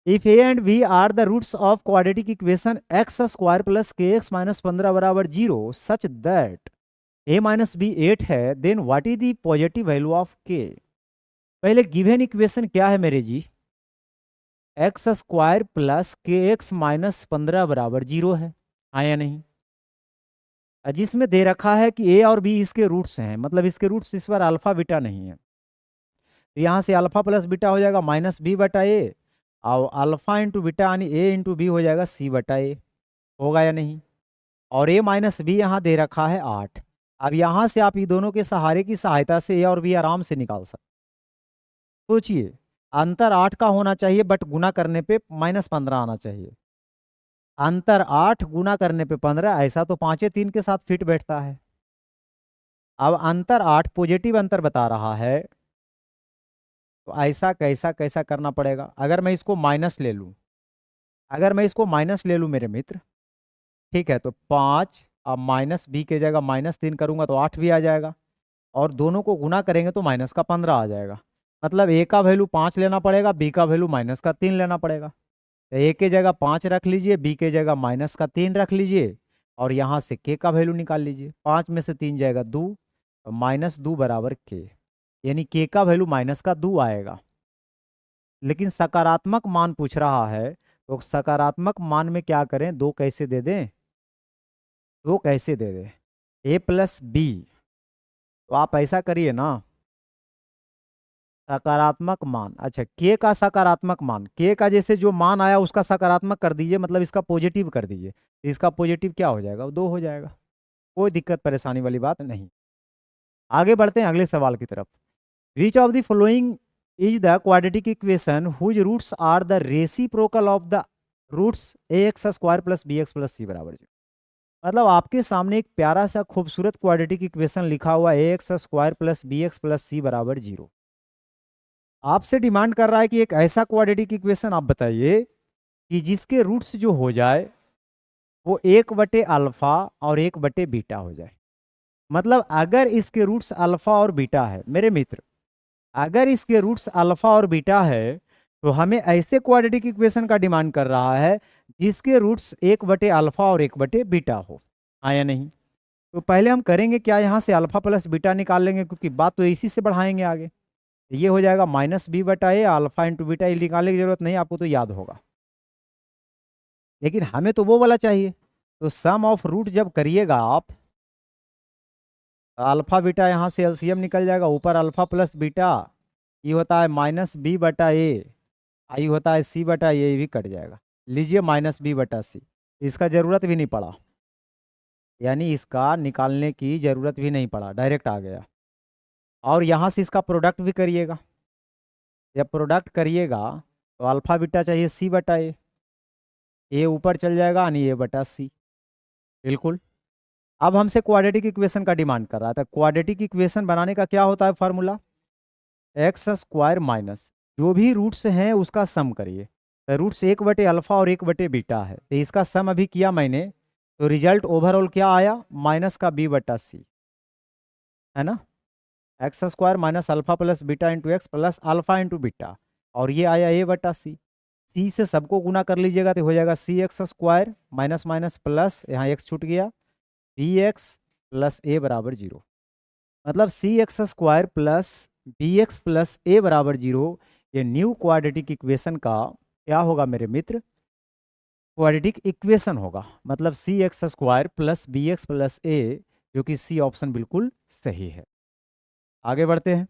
If a and b are the roots of quadratic equation x square plus kx minus 15 बराबर 0 such that a minus b 8 है, then what is the positive value of k? पहले गिवन इक्वेशन क्या है मेरे जी, x square plus के x minus 15 बराबर 0 है, हाँ या नहीं? जिसमें दे रखा है कि a और b इसके रूट्स हैं, मतलब इसके रूट्स इस बार अल्फा बीटा नहीं है, तो यहाँ से अल्फा प्लस बीटा हो जाएगा -b/a, और अल्फा इंटू बीटा यानी a इंटू बी हो जाएगा c/a, होगा या नहीं? और a माइनस बी यहाँ दे रखा है 8, अब यहाँ से आप ये दोनों के सहारे की सहायता से ए और बी आराम से निकाल सकते। सोचिए, अंतर 8 का होना चाहिए बट गुना करने पे -15 आना चाहिए। अंतर 8 गुना करने पे 15, ऐसा तो 5 3 के साथ फिट बैठता है। अब अंतर 8 पॉजिटिव अंतर बता रहा है, तो ऐसा कैसा कैसा करना पड़ेगा। अगर मैं इसको माइनस ले लूँ, मेरे मित्र, ठीक है, तो 5 अब माइनस बी की जगह -3 करूंगा तो 8 भी आ जाएगा, और दोनों को गुना करेंगे तो माइनस का 15 आ जाएगा। मतलब ए का वैल्यू 5 लेना पड़ेगा, बी का वैल्यू -3 लेना पड़ेगा। तो ए के जगह 5 रख लीजिए, बी के जगह -3 रख लीजिए, और यहाँ से के का वैल्यू निकाल लीजिए। 5 में से 3 जाएगा 2, तो -2 बराबर के, यानी के का वैल्यू -2 आएगा। लेकिन सकारात्मक मान पूछ रहा है, तो सकारात्मक मान में क्या करें, 2 कैसे दे दें, 2 कैसे दे दें, ए प्लस बी। तो आप ऐसा करिए ना, सकारात्मक मान, अच्छा के का सकारात्मक मान, के का जैसे जो मान आया उसका सकारात्मक कर दीजिए, मतलब इसका पॉजिटिव कर दीजिए। इसका पॉजिटिव क्या हो जाएगा, 2 हो जाएगा। कोई दिक्कत परेशानी वाली बात नहीं। आगे बढ़ते हैं अगले सवाल की तरफ। Which of the following is the quadratic equation whose roots are the reciprocal of the roots ax² plus bx plus c बराबर 0। मतलब आपके सामने एक प्यारा सा खूबसूरत क्वाड्रेटिक इक्वेशन लिखा हुआ ax² plus bx plus c बराबर 0। आपसे डिमांड कर रहा है कि एक ऐसा क्वाड्रेटिक इक्वेशन आप बताइए कि जिसके रूट्स जो हो जाए वो 1/अल्फा और 1/बीटा हो जाए। मतलब अगर इसके रूट्स अल्फा और बीटा है मेरे मित्र, अगर इसके रूट्स अल्फा और बीटा है, तो हमें ऐसे क्वाड्रेटिक इक्वेशन का डिमांड कर रहा है जिसके रूट्स 1/अल्फा और 1/बीटा हो। हाँ या नहीं? तो पहले हम करेंगे क्या, यहाँ से अल्फा प्लस बीटा निकाल लेंगे, क्योंकि बात तो इसी से बढ़ाएंगे आगे। ये हो जाएगा -b/a, अल्फा इंटू बीटा, ये निकालने की जरूरत नहीं, आपको तो याद होगा। लेकिन हमें तो वो वाला चाहिए। तो सम ऑफ रूट जब करिएगा आप, अल्फा बीटा यहाँ से एलसीएम निकल जाएगा, ऊपर अल्फा प्लस बीटा, ये होता है -b/a, आई होता है c/a, ये भी कट जाएगा। लीजिए -b/c, इसका जरूरत भी नहीं पड़ा, यानी इसका निकालने की जरूरत भी नहीं पड़ा, डायरेक्ट आ गया। और यहाँ से इसका प्रोडक्ट भी करिएगा, जब प्रोडक्ट करिएगा तो अल्फा बीटा चाहिए c/a, ए ऊपर चल जाएगा यानी a/c। बिल्कुल। अब हमसे क्वाड्रेटिक इक्वेशन का डिमांड कर रहा था। क्वाड्रेटिक इक्वेशन बनाने का क्या होता है फार्मूला, x² माइनस जो भी रूट्स हैं उसका सम करिए। तो रूट्स 1/अल्फा और 1/बीटा है, तो इसका सम अभी किया मैंने, तो रिजल्ट ओवरऑल क्या आया, माइनस का b/c, है ना। x² minus alpha plus beta into X plus alpha into beta, और ये आया a/c। c से सबको गुना कर लीजिएगा तो हो जाएगा cx² माइनस माइनस प्लस, यहाँ x छूट गया, bx प्लस a बराबर 0। मतलब cx² plus bx plus a बराबर 0, ये न्यू क्वाड्रेटिक इक्वेशन का क्या होगा मेरे मित्र, क्वाड्रेटिक इक्वेशन होगा। मतलब cx² plus bx plus a, जो कि सी ऑप्शन बिल्कुल सही है। आगे बढ़ते हैं।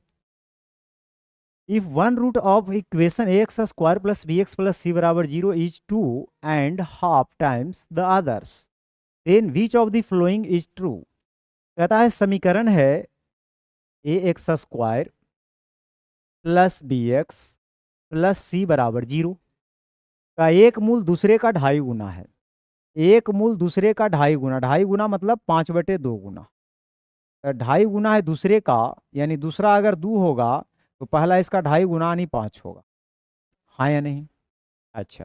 If one root of equation ax² plus bx plus c बराबर 0 is 2.5 times the others, then which of the following is true. कहता है समीकरण है ax² plus bx plus c बराबर 0 का एक मूल दूसरे का 2.5 गुना है। एक मूल दूसरे का 2.5 गुना, 2.5 गुना मतलब 5/2 गुना, 2.5 गुना है दूसरे का, यानी दूसरा अगर 2 होगा तो पहला इसका 2.5 गुना यानी 5 होगा। हाँ या नहीं? अच्छा,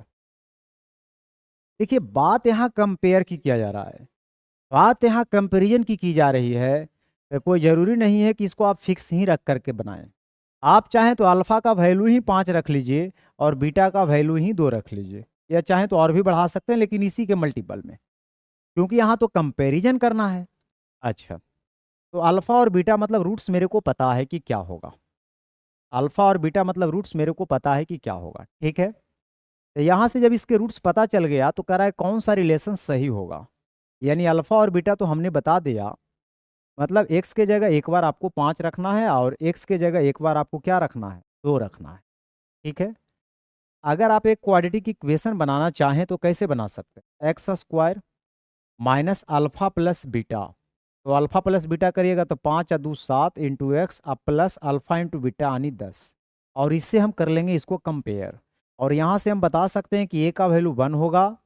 देखिए बात यहाँ कंपेयर की किया जा रहा है, बात यहाँ कंपेरिजन की जा रही है। तो कोई ज़रूरी नहीं है कि इसको आप फिक्स ही रख करके बनाएं। आप चाहें तो अल्फ़ा का वैल्यू ही 5 रख लीजिए और बीटा का वैल्यू ही 2 रख लीजिए, या चाहें तो और भी बढ़ा सकते हैं, लेकिन इसी के मल्टीपल में, क्योंकि यहाँ तो कंपेरिजन करना है। अच्छा, तो अल्फ़ा और बीटा मतलब रूट्स मेरे को पता है कि क्या होगा, अल्फ़ा और बीटा मतलब रूट्स मेरे को पता है कि क्या होगा, ठीक है। तो यहाँ से जब इसके रूट्स पता चल गया तो कह रहा है कौन सा रिलेशन सही होगा, यानी अल्फ़ा और बीटा तो हमने बता दिया। मतलब x के जगह एक बार आपको 5 रखना है और x के जगह एक बार आपको क्या रखना है, 2 रखना है, ठीक है। अगर आप एक क्वाड्रेटिक इक्वेशन बनाना चाहें तो कैसे बना सकते हैं, x² minus alpha plus beta, तो अल्फा प्लस बीटा करिएगा तो 5 या 2 7 इंटू एक्स अब प्लस अल्फा इंटू बीटा यानी 10। और इससे हम कर लेंगे इसको कंपेयर, और यहाँ से हम बता सकते हैं कि ए का वैल्यू 1 होगा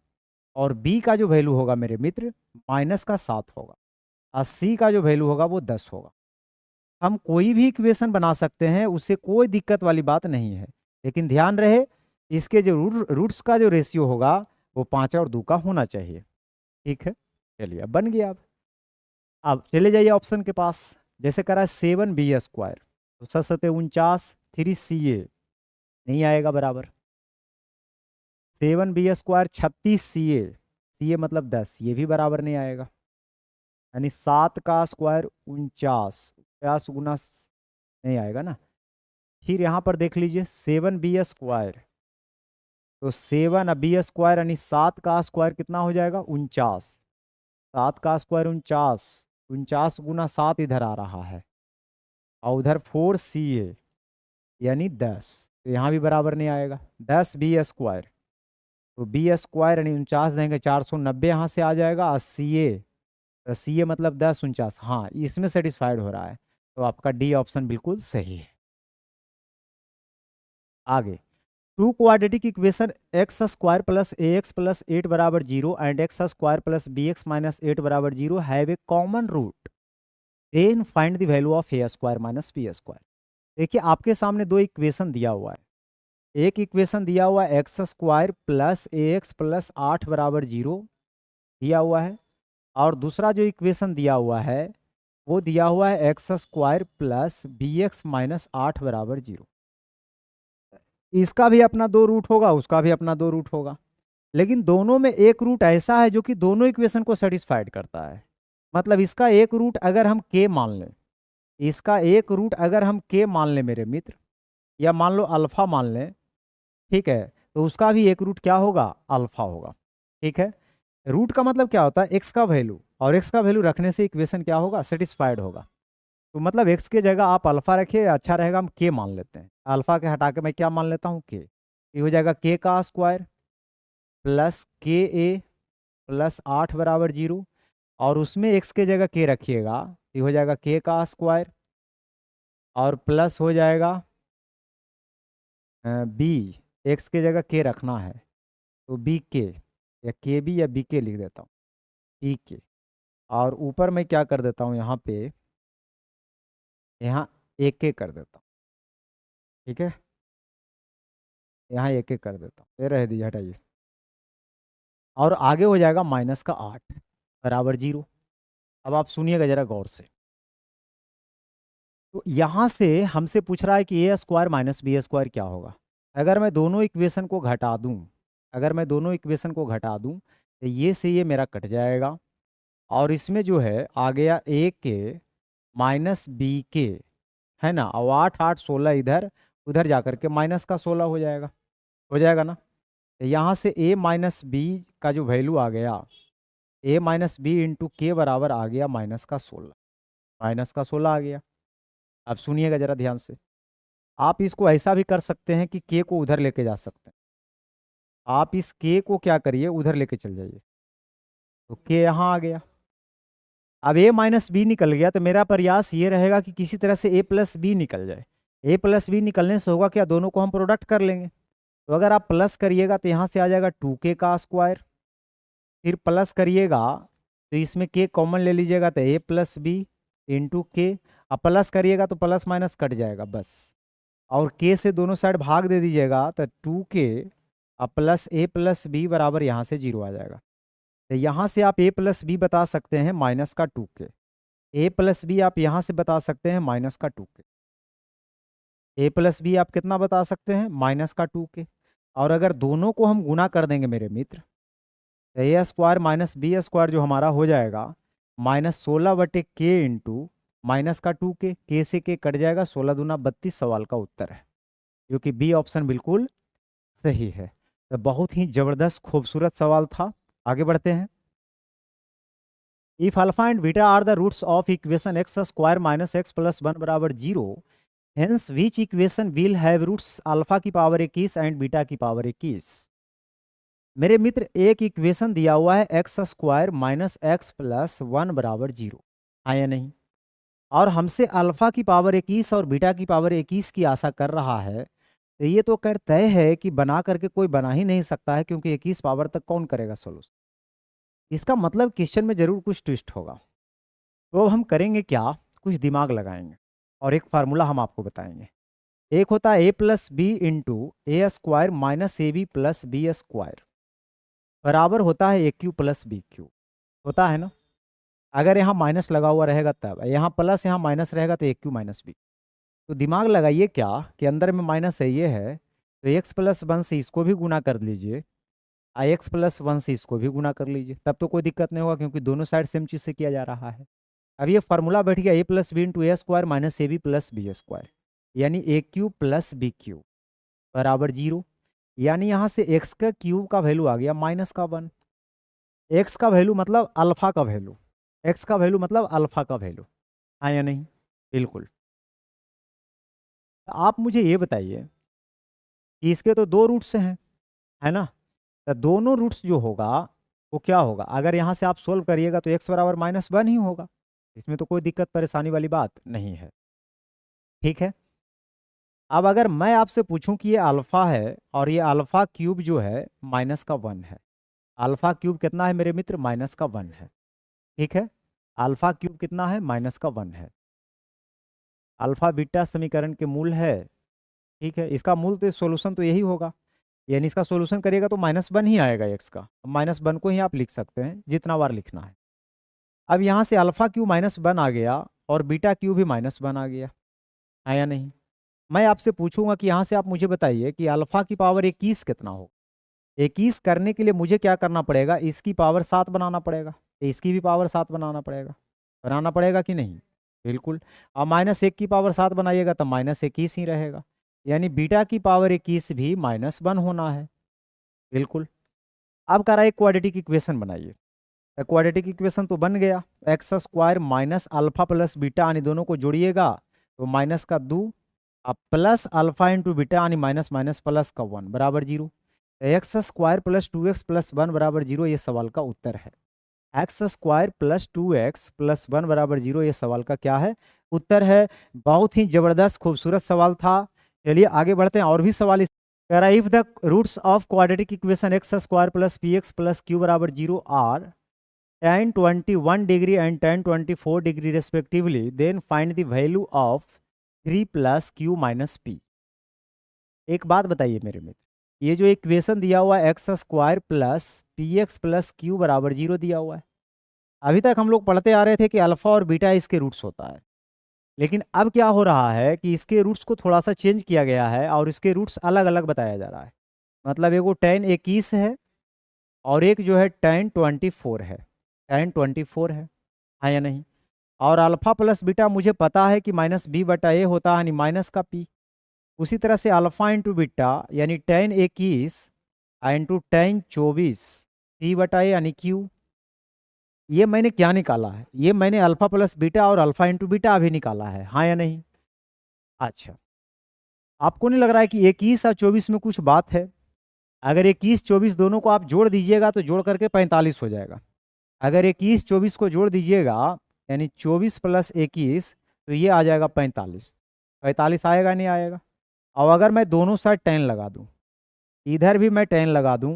और बी का जो वैल्यू होगा मेरे मित्र माइनस का 7 होगा और सी का जो वैल्यू होगा वो 10 होगा। हम कोई भी इक्वेशन बना सकते हैं, उससे कोई दिक्कत वाली बात नहीं है, लेकिन ध्यान रहे इसके जो रूट्स का जो रेशियो होगा वो 5 और 2 का होना चाहिए। ठीक है, चलिए अब बन गया। अब चले जाइए ऑप्शन के पास, जैसे करा 7b² तो 7 3ca नहीं आएगा बराबर। 7b² 36ca, ca मतलब 10, ये भी बराबर नहीं आएगा। यानी 7 का स्क्वायर 49, 50 गुना नहीं आएगा ना। फिर यहाँ पर देख लीजिए 7b², तो 7b² यानी 7 का स्क्वायर कितना हो जाएगा 49, 7 का स्क्वायर 49, 49 गुना 7 इधर आ रहा है और उधर 4ca यानी 10, तो यहाँ भी बराबर नहीं आएगा। 10b², तो b² यानी 49 देंगे 490 यहाँ से आ जाएगा। और सी ए मतलब 10 49, हाँ इसमें सेटिस्फाइड हो रहा है, तो आपका डी ऑप्शन बिल्कुल सही है। आगे two quadratic equation x² plus ax plus 8 बराबर 0 and x² plus bx minus 8 बराबर 0 have a common root, then find the value of a² minus b²। देखिए आपके सामने दो इक्वेशन दिया हुआ है, एक इक्वेशन दिया हुआ है x² प्लस ax प्लस 8 बराबर 0 दिया हुआ है, और दूसरा जो इक्वेशन दिया हुआ है वो दिया हुआ है x² प्लस bx माइनस 8 बराबर 0। इसका भी अपना दो रूट होगा, उसका भी अपना दो रूट होगा, लेकिन दोनों में एक रूट ऐसा है जो कि दोनों इक्वेशन को सेटिस्फाइड करता है। मतलब इसका एक रूट अगर हम k मान लें, इसका एक रूट अगर हम k मान लें मेरे मित्र, या मान लो अल्फा मान लें, ठीक है, तो उसका भी एक रूट क्या होगा अल्फा होगा। ठीक है, रूट का मतलब क्या होता है x का वैल्यू, और x का वैल्यू रखने से इक्वेशन क्या होगा सेटिस्फाइड होगा। तो मतलब x के जगह आप अल्फा रखिए, अच्छा रहेगा हम k मान लेते हैं, अल्फा के हटा के मैं क्या मान लेता हूँ k, ये हो जाएगा k का स्क्वायर प्लस के ए प्लस 8 बराबर 0, और उसमें x के जगह k रखिएगा, ये हो जाएगा k का स्क्वायर और प्लस हो जाएगा b, x के जगह k रखना है तो bk या kb या bk लिख देता हूँ bk, और ऊपर मैं क्या कर देता हूँ यहाँ पे, यहाँ एक एक कर देता हूँ। ठीक है, यहाँ एक एक कर देता हूँ, ये रह दीजिए हटाइए, और आगे हो जाएगा माइनस का 8 बराबर 0। अब आप सुनिएगा जरा गौर से, तो यहाँ से हमसे पूछ रहा है कि a² माइनस b² क्या होगा। अगर मैं दोनों इक्वेशन को घटा दूँ, अगर मैं दोनों इक्वेशन को घटा दूँ तो ये से ये मेरा कट जाएगा, और इसमें जो है आ गया a के माइनस बी के, है ना, और 8 8 16 इधर उधर जा कर के माइनस का 16 हो जाएगा ना। तो यहाँ से a माइनस बी का जो वैल्यू आ गया, a माइनस बी इंटू के बराबर आ गया माइनस का 16, माइनस का 16 आ गया। अब सुनिएगा जरा ध्यान से, आप इसको ऐसा भी कर सकते हैं कि k को उधर लेके जा सकते हैं, आप इस k को क्या करिए उधर लेके चल जाइए, तो k यहाँ आ गया। अब a माइनस बी निकल गया, तो मेरा प्रयास ये रहेगा कि किसी तरह से a प्लस बी निकल जाए। a प्लस बी निकलने से होगा क्या, दोनों को हम प्रोडक्ट कर लेंगे, तो अगर आप प्लस करिएगा तो यहाँ से आ जाएगा 2k का स्क्वायर, फिर प्लस करिएगा तो इसमें k कॉमन ले लीजिएगा तो a प्लस बी इंटू के, अब प्लस करिएगा तो प्लस माइनस कट जाएगा बस, और k से दोनों साइड भाग दे दीजिएगा तो 2k अब प्लस a प्लस बी बराबर यहाँ से 0 आ जाएगा। तो यहाँ से आप a प्लस बी बता सकते हैं माइनस का 2k, a प्लस बी आप यहाँ से बता सकते हैं माइनस का 2k, a प्लस बी आप कितना बता सकते हैं माइनस का 2k, और अगर दोनों को हम गुना कर देंगे मेरे मित्र, तो a² माइनस b² जो हमारा हो जाएगा माइनस 16/k इंटू माइनस का 2k, k से k कट जाएगा, 16 दूना 32 सवाल का उत्तर है, जो कि बी ऑप्शन बिल्कुल सही है। तो बहुत ही जबरदस्त खूबसूरत सवाल था। आगे बढ़ते हैं। If alpha and beta are the roots of equation x² minus x plus 1 बराबर 0, hence which equation will have roots alpha की पावर 21 एंड बीटा की पावर 21। मेरे मित्र एक इक्वेशन दिया हुआ है x² माइनस x प्लस 1 बराबर 0, हाँ या नहीं? और हमसे अल्फा की पावर 21 और बीटा की पावर 21 की आशा कर रहा है, तो ये तो खैर तय है कि बना करके कोई बना ही नहीं सकता है, क्योंकि 21 पावर तक कौन करेगा सोल्यूशन। इसका मतलब क्वेश्चन में जरूर कुछ ट्विस्ट होगा। तो अब हम करेंगे क्या, कुछ दिमाग लगाएंगे और एक फार्मूला हम आपको बताएंगे। एक होता है a plus b into a square minus a b plus b square बराबर होता है a cube plus b cube. होता है ना? अगर यहाँ माइनस लगा हुआ रहेगा तब, यहाँ प्लस यहाँ माइनस रहेगा तो ए क्यू माइनस बी। तो दिमाग लगाइए क्या कि अंदर में माइनस है, ये है तो एक्स प्लस वन से इसको भी गुना कर लीजिए, आई एक्स प्लस वन से इसको भी गुना कर लीजिए, तब तो कोई दिक्कत नहीं होगा, क्योंकि दोनों साइड सेम चीज़ से किया जा रहा है। अब ये फार्मूला बैठ गया a plus b into a square minus a b plus b square, यानी a cube plus b cube बराबर 0। यानी यहाँ से एक्स का क्यूब का वैल्यू आ गया -1। एक्स का वैल्यू मतलब अल्फा का वैल्यू, एक्स का वैल्यू मतलब अल्फा का वैल्यू। हाँ या नहीं? बिल्कुल। आप मुझे ये बताइए कि इसके तो दो रूट्स हैं, है ना? तो दोनों रूट्स जो होगा वो क्या होगा, अगर यहाँ से आप सोल्व करिएगा तो एक्स बराबर -1 ही होगा। इसमें तो कोई दिक्कत परेशानी वाली बात नहीं है। ठीक है। अब अगर मैं आपसे पूछूं कि ये अल्फा है और ये अल्फा क्यूब जो है -1 है। अल्फा क्यूब कितना है मेरे मित्र? -1 है। ठीक है। अल्फा क्यूब कितना है? -1 है। अल्फा बीटा समीकरण के मूल है। ठीक है। इसका मूल तो सॉल्यूशन तो यही होगा, यानी इसका सॉल्यूशन करिएगा तो -1 ही आएगा एक्स का। -1 को ही आप लिख सकते हैं जितना बार लिखना है। अब यहाँ से अल्फा क्यू -1 आ गया और बीटा क्यू भी -1 आ गया, है या नहीं? मैं आपसे पूछूंगा कि यहाँ से आप मुझे बताइए कि अल्फा की पावर 21 कितना हो। 21 करने के लिए मुझे क्या करना पड़ेगा, इसकी पावर 7 बनाना पड़ेगा, तो इसकी भी पावर 7 बनाना पड़ेगा कि नहीं? बिल्कुल। अब -1 की पावर 7 बनाइएगा तो -21 ही रहेगा, यानी बीटा की पावर 21 भी -1 होना है। बिल्कुल। अब कह रहा है एक क्वाड्रेटिक इक्वेशन बनाइए। क्वाड्रेटिक इक्वेशन तो बन गया, x square minus alpha plus beta यानी दोनों को जोड़िएगा तो माइनस का 2 अब प्लस अल्फा इंटू बीटा यानी माइनस माइनस प्लस का 1 बराबर 0। X square plus 2x plus 1 बराबर 0 ये सवाल का उत्तर है। X square plus 2x plus 1 बराबर 0 ये सवाल का क्या है? उत्तर है। बहुत ही जबरदस्त खूबसूरत सवाल था। चलिए आगे बढ़ते हैं, और भी सवाल कह रहा है if the roots of quadratic equation X square plus P X plus Q बराबर 0 are tan 21 degree and tan 24 degree respectively, then find the value of 3 plus q minus p। एक बात बताइए मेरे मित्र, ये जो इक्वेशन दिया हुआ है x square plus P X plus Q बराबर 0 दिया हुआ है, अभी तक हम लोग पढ़ते आ रहे थे कि अल्फा और बीटा इसके रूट्स होता है, लेकिन अब क्या हो रहा है कि इसके रूट्स को थोड़ा सा चेंज किया गया है और इसके रूट्स अलग अलग बताया जा रहा है। मतलब एक वो tan 21 है और एक जो है tan 24 है, tan 24 है, हाँ या नहीं? और अल्फा प्लस बीटा मुझे पता है कि -b/a होता है, यानी माइनस का p। उसी तरह से अल्फा इंटू बीटा यानी tan 21 इंटू tan 24 c/a यानी q। ये मैंने क्या निकाला है? ये मैंने अल्फा प्लस बीटा और अल्फा इंटू बीटा अभी निकाला है, हाँ या नहीं? अच्छा, आपको नहीं लग रहा है कि 21 और 24 में कुछ बात है? अगर 21 24 दोनों को आप जोड़ दीजिएगा तो जोड़ करके 45 हो जाएगा। अगर 21 24 को जोड़ दीजिएगा यानी 24 प्लस 21 तो ये आ जाएगा 45। 45 आएगा नहीं आएगा? और अगर मैं दोनों साइड 10 लगा दूं, इधर भी मैं 10 लगा दूं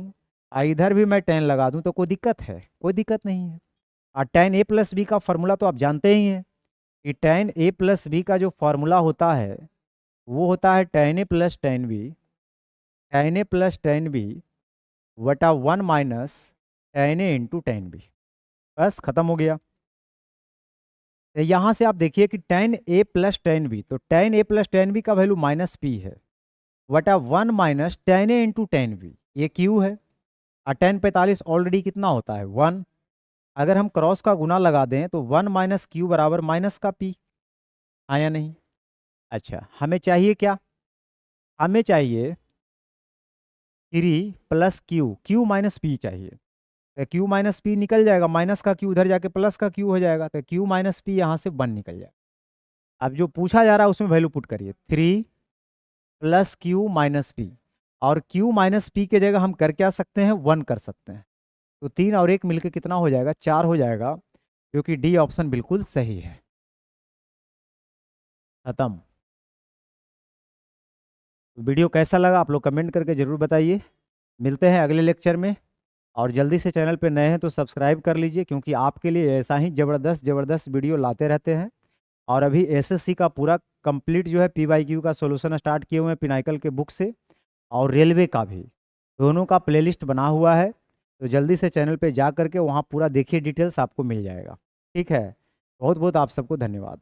और इधर भी मैं 10 लगा दूं, तो कोई दिक्कत है? कोई दिक्कत नहीं है। और tan a प्लस बी का फॉर्मूला तो आप जानते ही हैं कि tan a प्लस बी का जो फॉर्मूला होता है वो होता है tan a plus tan b, tan a plus tan b वटा 1 minus tan a into tan b। बस खत्म हो गया। यहाँ से आप देखिए कि tan a plus tan b, तो tan a plus tan b का वैल्यू -p है वटा 1 minus tan a into tan b, ये q है। और tan 45 ऑलरेडी कितना होता है? 1। अगर हम क्रॉस का गुना लगा दें तो 1 माइनस क्यू बराबर माइनस का p, हाँ या नहीं? अच्छा, हमें चाहिए क्या? हमें चाहिए 3 प्लस क्यू माइनस p चाहिए। तो क्यू माइनस पी निकल जाएगा, माइनस का क्यू उधर जाके प्लस का क्यू हो जाएगा, तो क्यू माइनस पी यहाँ से 1 निकल जाएगा। अब जो पूछा जा रहा है उसमें वैल्यू पुट करिए, 3 प्लस क्यू माइनस पी, और क्यू माइनस पी के जगह हम कर क्या सकते हैं? 1 कर सकते हैं। तो 3 और 1 मिलकर कितना हो जाएगा? 4 हो जाएगा। क्योंकि डी ऑप्शन बिल्कुल सही है। खत्म। वीडियो कैसा लगा आप लोग कमेंट करके ज़रूर बताइए। मिलते हैं अगले लेक्चर में, और जल्दी से चैनल पे नए हैं तो सब्सक्राइब कर लीजिए, क्योंकि आपके लिए ऐसा ही ज़बरदस्त ज़बरदस्त वीडियो लाते रहते हैं। और अभी एसएससी का पूरा कंप्लीट जो है पीवाईक्यू का सॉल्यूशन स्टार्ट किए हुए हैं पिनाकल के बुक से, और रेलवे का भी, दोनों का प्लेलिस्ट बना हुआ है। तो जल्दी से चैनल पे जा करके वहाँ पूरा देखिए, डिटेल्स आपको मिल जाएगा। ठीक है, बहुत बहुत आप सबको धन्यवाद।